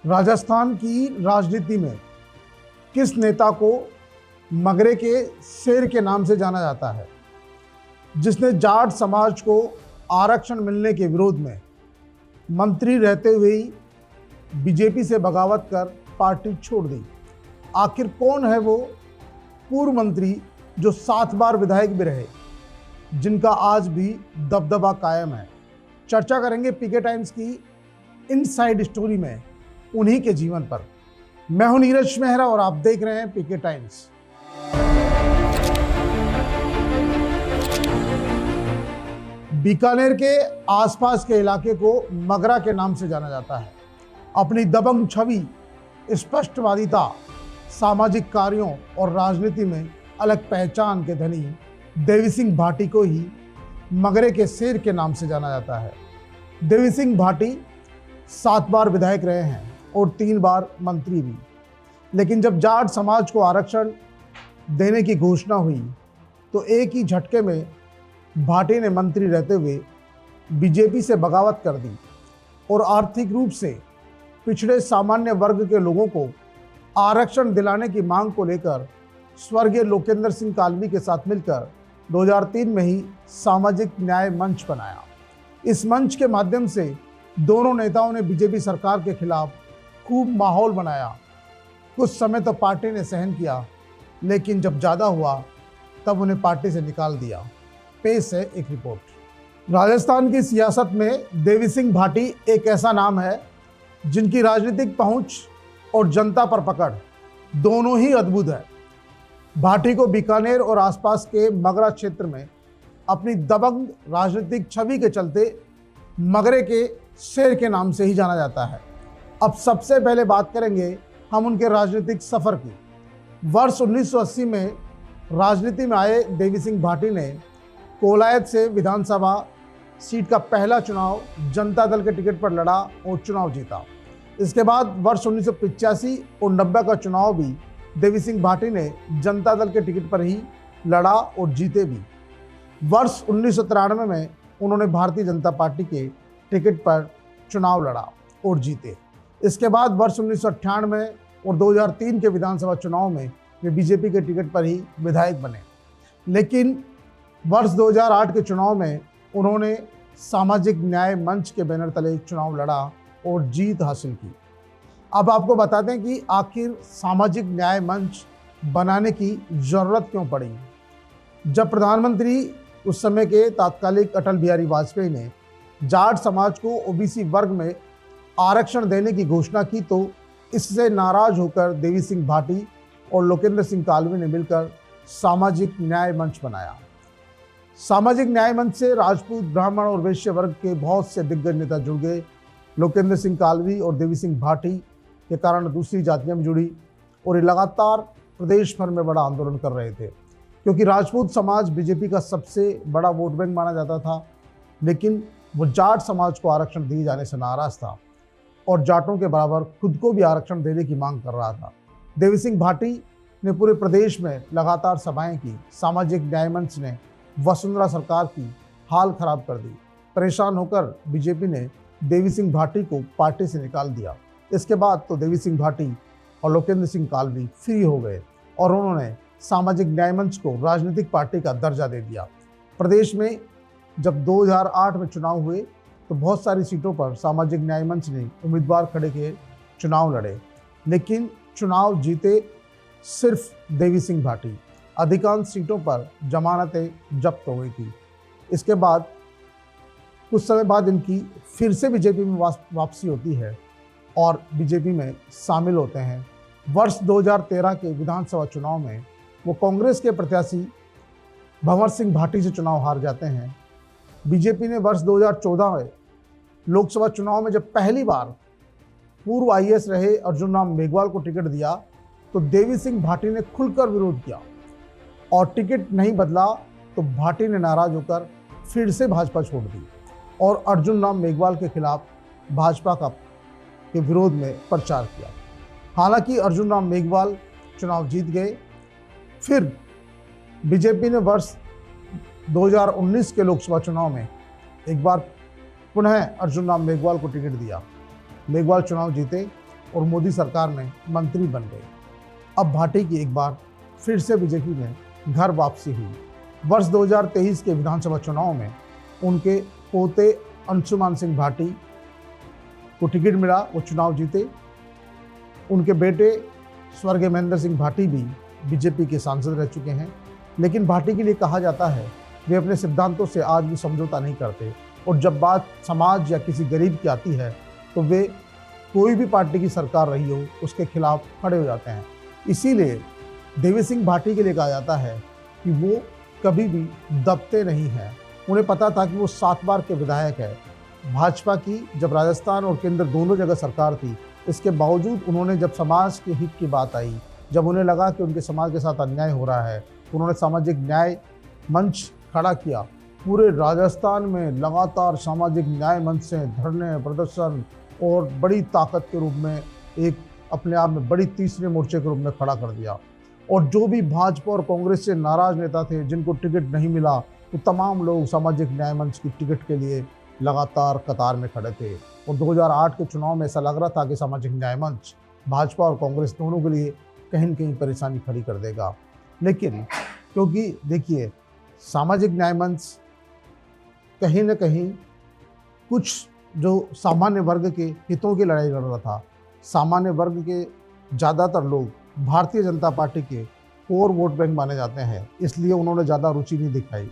राजस्थान की राजनीति में किस नेता को मगरे के शेर के नाम से जाना जाता है, जिसने जाट समाज को आरक्षण मिलने के विरोध में मंत्री रहते हुए ही बीजेपी से बगावत कर पार्टी छोड़ दी। आखिर कौन है वो पूर्व मंत्री जो 7 बार विधायक भी रहे, जिनका आज भी दबदबा कायम है। चर्चा करेंगे पीके टाइम्स की इनसाइड स्टोरी में उन्हीं के जीवन पर। मैं हूं नीरज मेहरा और आप देख रहे हैं पीके टाइम्स। बीकानेर के आसपास के इलाके को मगरा के नाम से जाना जाता है। अपनी दबंग छवि, स्पष्टवादिता, सामाजिक कार्यों और राजनीति में अलग पहचान के धनी देवी सिंह भाटी को ही मगरे के शेर के नाम से जाना जाता है। देवी सिंह भाटी 7 बार विधायक रहे हैं और 3 बार मंत्री भी। लेकिन जब जाट समाज को आरक्षण देने की घोषणा हुई तो एक ही झटके में भाटी ने मंत्री रहते हुए बीजेपी से बगावत कर दी और आर्थिक रूप से पिछड़े सामान्य वर्ग के लोगों को आरक्षण दिलाने की मांग को लेकर स्वर्गीय लोकेंद्र सिंह कालवी के साथ मिलकर 2003 में ही सामाजिक न्याय मंच बनाया। इस मंच के माध्यम से दोनों नेताओं ने बीजेपी सरकार के खिलाफ खूब माहौल बनाया। कुछ समय तो पार्टी ने सहन किया, लेकिन जब ज़्यादा हुआ तब उन्हें पार्टी से निकाल दिया। पेश है एक रिपोर्ट। राजस्थान की सियासत में देवी सिंह भाटी एक ऐसा नाम है जिनकी राजनीतिक पहुंच और जनता पर पकड़ दोनों ही अद्भुत है। भाटी को बीकानेर और आसपास के मगरा क्षेत्र में अपनी दबंग राजनीतिक छवि के चलते मगरे के शेर के नाम से ही जाना जाता है। अब सबसे पहले बात करेंगे हम उनके राजनीतिक सफर की। वर्ष 1980 में राजनीति में आए देवी सिंह भाटी ने कोलायत से विधानसभा सीट का पहला चुनाव जनता दल के टिकट पर लड़ा और चुनाव जीता। इसके बाद वर्ष 1985 और 90 का चुनाव भी देवी सिंह भाटी ने जनता दल के टिकट पर ही लड़ा और जीते भी। वर्ष 1993 में उन्होंने भारतीय जनता पार्टी के टिकट पर चुनाव लड़ा और जीते। इसके बाद वर्ष 1998 और 2003 के विधानसभा चुनाव में वे बीजेपी के टिकट पर ही विधायक बने। लेकिन वर्ष 2008 के चुनाव में उन्होंने सामाजिक न्याय मंच के बैनर तले चुनाव लड़ा और जीत हासिल की। अब आपको बता दें कि आखिर सामाजिक न्याय मंच बनाने की ज़रूरत क्यों पड़ी। जब प्रधानमंत्री उस समय के तात्कालिक अटल बिहारी वाजपेयी ने जाट समाज को ओबीसी वर्ग में आरक्षण देने की घोषणा की तो इससे नाराज होकर देवी सिंह भाटी और लोकेंद्र सिंह कालवी ने मिलकर सामाजिक न्याय मंच बनाया। सामाजिक न्याय मंच से राजपूत, ब्राह्मण और वैश्य वर्ग के बहुत से दिग्गज नेता जुड़ गए। लोकेंद्र सिंह कालवी और देवी सिंह भाटी के कारण दूसरी जातियां भी जुड़ी और ये लगातार प्रदेश भर में बड़ा आंदोलन कर रहे थे, क्योंकि राजपूत समाज बीजेपी का सबसे बड़ा वोट बैंक माना जाता था। लेकिन वो जाट समाज को आरक्षण दिए जाने से नाराज था और जाटों के बराबर खुद को भी आरक्षण देने की मांग कर रहा था। देवी सिंह भाटी ने पूरे प्रदेश में लगातार सभाएं की। सामाजिक न्याय मंच ने वसुंधरा सरकार की हाल खराब कर दी। परेशान होकर बीजेपी ने देवी सिंह भाटी को पार्टी से निकाल दिया। इसके बाद तो देवी सिंह भाटी और लोकेंद्र सिंह कालवी फ्री हो गए और उन्होंने सामाजिक न्याय मंच को राजनीतिक पार्टी का दर्जा दे दिया। प्रदेश में जब 2008 में चुनाव हुए तो बहुत सारी सीटों पर सामाजिक न्याय मंच ने उम्मीदवार खड़े किए, चुनाव लड़े, लेकिन चुनाव जीते सिर्फ देवी सिंह भाटी। अधिकांश सीटों पर जमानतें जब्त हो गई थी। इसके बाद कुछ समय बाद इनकी फिर से बीजेपी में वापसी होती है और बीजेपी में शामिल होते हैं। वर्ष 2013 के विधानसभा चुनाव में वो कांग्रेस के प्रत्याशी भंवर सिंह भाटी से चुनाव हार जाते हैं। बीजेपी ने वर्ष 2014 में लोकसभा चुनाव में जब पहली बार पूर्व आईएएस रहे अर्जुन राम मेघवाल को टिकट दिया तो देवी सिंह भाटी ने खुलकर विरोध किया और टिकट नहीं बदला तो भाटी ने नाराज होकर फिर से भाजपा छोड़ दी और अर्जुन राम मेघवाल के खिलाफ भाजपा के विरोध में प्रचार किया। हालांकि अर्जुन राम मेघवाल चुनाव जीत गए। फिर बीजेपी ने वर्ष 2019 के लोकसभा चुनाव में एक बार पुनः अर्जुन राम मेघवाल को टिकट दिया। मेघवाल चुनाव जीते और मोदी सरकार में मंत्री बन गए। अब भाटी की एक बार फिर से बीजेपी में घर वापसी हुई। वर्ष 2023 के विधानसभा चुनाव में उनके पोते अंशुमान सिंह भाटी को टिकट मिला, वो चुनाव जीते। उनके बेटे स्वर्गीय महेंद्र सिंह भाटी भी बीजेपी के सांसद रह चुके हैं। लेकिन भाटी के लिए कहा जाता है वे अपने सिद्धांतों से आज भी समझौता नहीं करते, और जब बात समाज या किसी गरीब की आती है तो वे कोई भी पार्टी की सरकार रही हो उसके खिलाफ खड़े हो जाते हैं। इसीलिए देवी सिंह भाटी के लिए कहा जाता है कि वो कभी भी दबते नहीं हैं। उन्हें पता था कि वो 7 बार के विधायक है। भाजपा की जब राजस्थान और केंद्र दोनों जगह सरकार थी, इसके बावजूद उन्होंने जब समाज के हित की बात आई, जब उन्हें लगा कि उनके समाज के साथ अन्याय हो रहा है, उन्होंने सामाजिक न्याय मंच खड़ा किया। पूरे राजस्थान में लगातार सामाजिक न्याय मंच से धरने, प्रदर्शन और बड़ी ताकत के रूप में एक अपने आप में बड़ी तीसरे मोर्चे के रूप में खड़ा कर दिया। और जो भी भाजपा और कांग्रेस से नाराज नेता थे, जिनको टिकट नहीं मिला, वो तमाम लोग सामाजिक न्याय मंच की टिकट के लिए लगातार कतार में खड़े थे। और 2008 के चुनाव में ऐसा लग रहा था कि सामाजिक न्याय मंच भाजपा और कांग्रेस दोनों के लिए कहीं न कहीं परेशानी खड़ी कर देगा। लेकिन क्योंकि देखिए, सामाजिक न्याय मंच कहीं न कहीं कुछ जो सामान्य वर्ग के हितों की लड़ाई लड़ रहा था। सामान्य वर्ग के ज़्यादातर लोग भारतीय जनता पार्टी के कोर वोट बैंक माने जाते हैं, इसलिए उन्होंने ज़्यादा रुचि नहीं दिखाई।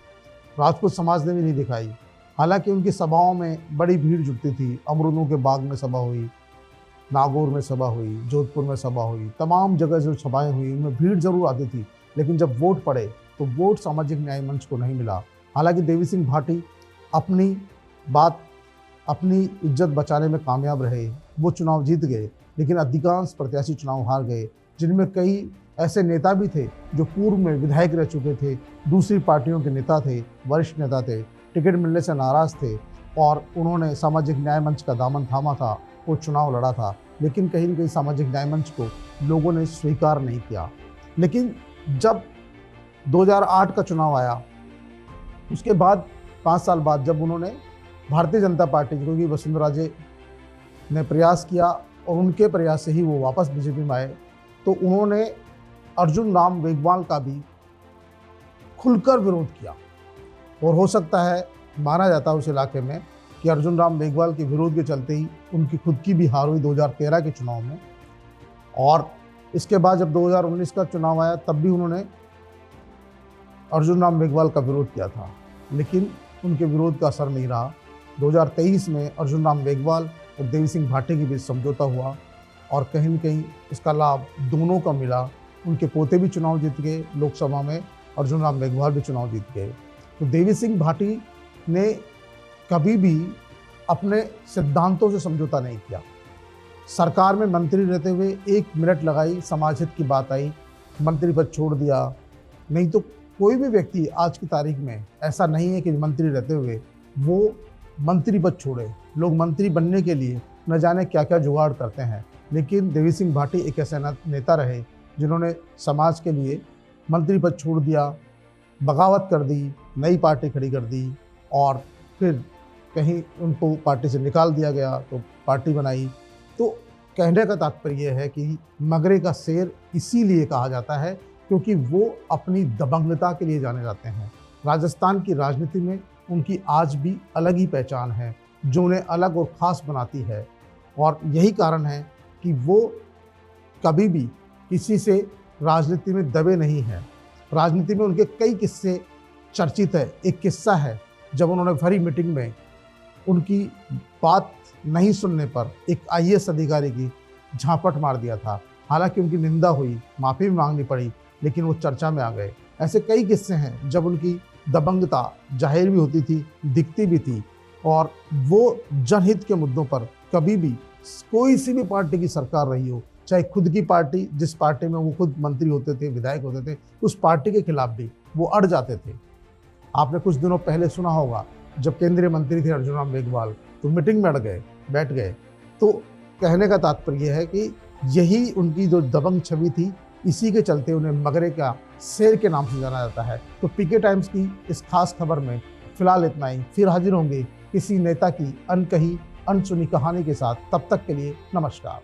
राजपूत समाज ने भी नहीं दिखाई। हालांकि उनकी सभाओं में बड़ी भीड़ जुटती थी। अमरूदों के बाग में सभा हुई, नागौर में सभा हुई, जोधपुर में सभा हुई, तमाम जगह जो सभाएं हुई उनमें भीड़ जरूर आती थी। लेकिन जब वोट पड़े तो वोट सामाजिक न्याय मंच को नहीं मिला। हालांकि देवी सिंह भाटी अपनी बात, अपनी इज्जत बचाने में कामयाब रहे। वो चुनाव जीत गए, लेकिन अधिकांश प्रत्याशी चुनाव हार गए, जिनमें कई ऐसे नेता भी थे जो पूर्व में विधायक रह चुके थे, दूसरी पार्टियों के नेता थे, वरिष्ठ नेता थे, टिकट मिलने से नाराज थे और उन्होंने सामाजिक न्याय मंच का दामन थामा था, वो चुनाव लड़ा था। लेकिन कहीं न कहीं सामाजिक न्याय मंच को लोगों ने स्वीकार नहीं किया। लेकिन जब 2008 का चुनाव आया, उसके बाद 5 साल बाद जब उन्होंने भारतीय जनता पार्टी, क्योंकि वसुंधरा राजे ने प्रयास किया और उनके प्रयास से ही वो वापस बीजेपी में आए, तो उन्होंने अर्जुन राम मेघवाल का भी खुलकर विरोध किया। और हो सकता है, माना जाता है उस इलाके में कि अर्जुन राम मेघवाल के विरोध के चलते ही उनकी खुद की भी हार हुई 2013 के चुनाव में। और इसके बाद जब 2019 का चुनाव आया, तब भी उन्होंने अर्जुन राम मेघवाल का विरोध किया था, लेकिन उनके विरोध का असर नहीं रहा। 2023 में अर्जुन राम मेघवाल और देवी सिंह भाटी के बीच समझौता हुआ और कहीं न कहीं इसका लाभ दोनों को मिला। उनके पोते भी चुनाव जीत गए लोकसभा में, अर्जुन राम मेघवाल भी चुनाव जीत गए। तो देवी सिंह भाटी ने कभी भी अपने सिद्धांतों से समझौता नहीं किया। सरकार में मंत्री रहते हुए 1 मिनट लगाई, समाज हित की बात आई, मंत्री पद छोड़ दिया। नहीं तो कोई भी व्यक्ति आज की तारीख में ऐसा नहीं है कि मंत्री रहते हुए वो मंत्री पद छोड़े। लोग मंत्री बनने के लिए न जाने क्या क्या जुगाड़ करते हैं, लेकिन देवी सिंह भाटी एक ऐसे नेता रहे जिन्होंने समाज के लिए मंत्री पद छोड़ दिया, बगावत कर दी, नई पार्टी खड़ी कर दी और फिर कहीं उनको पार्टी से निकाल दिया गया तो पार्टी बनाई। तो कहने का तात्पर्य है कि मगरे का शेर इसीलिए कहा जाता है क्योंकि वो अपनी दबंगता के लिए जाने जाते हैं। राजस्थान की राजनीति में उनकी आज भी अलग ही पहचान है जो उन्हें अलग और ख़ास बनाती है, और यही कारण है कि वो कभी भी किसी से राजनीति में दबे नहीं हैं। राजनीति में उनके कई किस्से चर्चित है। एक किस्सा है जब उन्होंने भरी मीटिंग में उनकी बात नहीं सुनने पर एक IAS अधिकारी की झापट मार दिया था। हालांकि उनकी निंदा हुई, माफ़ी भी मांगनी पड़ी, लेकिन वो चर्चा में आ गए। ऐसे कई किस्से हैं जब उनकी दबंगता जाहिर भी होती थी, दिखती भी थी, और वो जनहित के मुद्दों पर कभी भी कोई सी भी पार्टी की सरकार रही हो, चाहे खुद की पार्टी, जिस पार्टी में वो खुद मंत्री होते थे, विधायक होते थे, उस पार्टी के खिलाफ भी वो अड़ जाते थे। आपने कुछ दिनों पहले सुना होगा जब केंद्रीय मंत्री थे अर्जुन राम मेघवाल, तो मीटिंग में अड़ गए, बैठ गए। तो कहने का तात्पर्य है कि यही उनकी जो दबंग छवि थी, इसी के चलते उन्हें मगरे का शेर के नाम से जाना जाता है। तो पीके टाइम्स की इस खास खबर में फिलहाल इतना ही। फिर हाजिर होंगे किसी नेता की अनकही अनसुनी कहानी के साथ। तब तक के लिए नमस्कार।